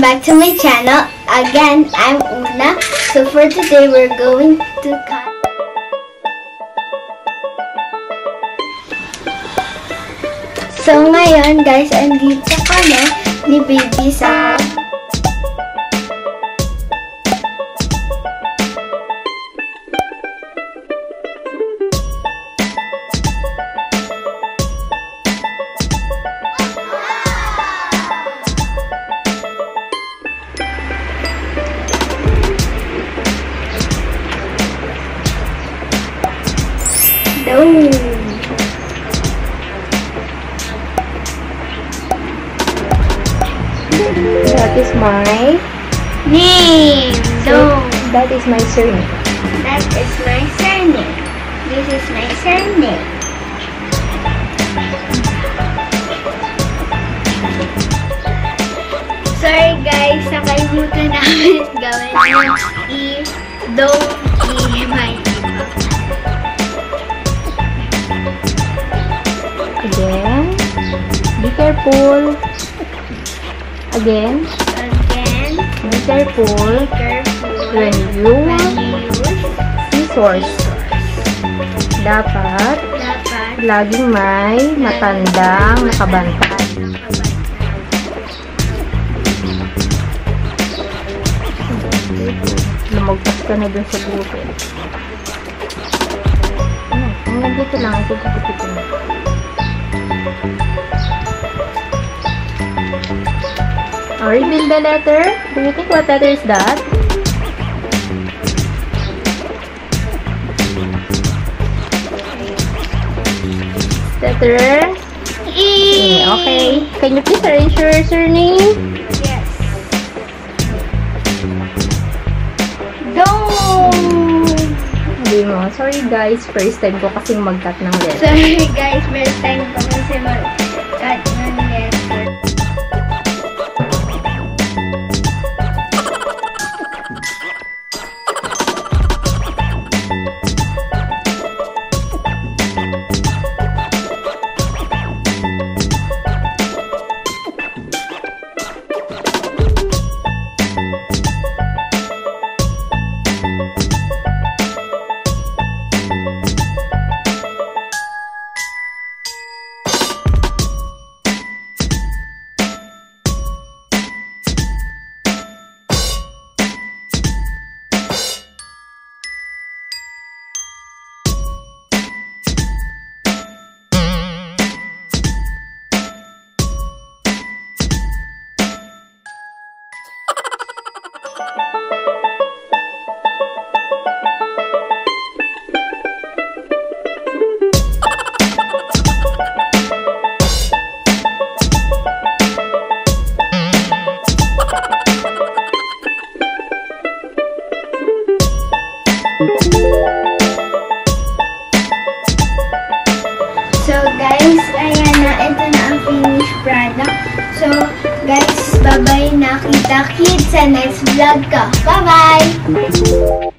Welcome back to my channel. Again, I'm Una. So for today, we're going to cut. So ngayon guys, andito kami ni Baby sa That is my name. No. That is my surname. That is my surname. This is my surname. Sorry guys, nakalimutan namin gawin yung don't my Again. Be careful. Again. Be careful. When you use scissors. Dapat laging may matandang nakabantay. Lumagpas ka na dun sa buto. Hanggang dito lang. Ito na. Reveal the letter. Do you think what letter is that? Letter E. Okay. Can you please arrange your surname? Yes. Don't. Sabi mo, sorry guys, first time ko kasing mag-cut ng letter. Sorry guys, first time ko kasi mag-cut ng letter. So guys, ayan na, ito na ang finished product. So guys, bye-bye na, kita-kits sa next vlog ko. Bye-bye!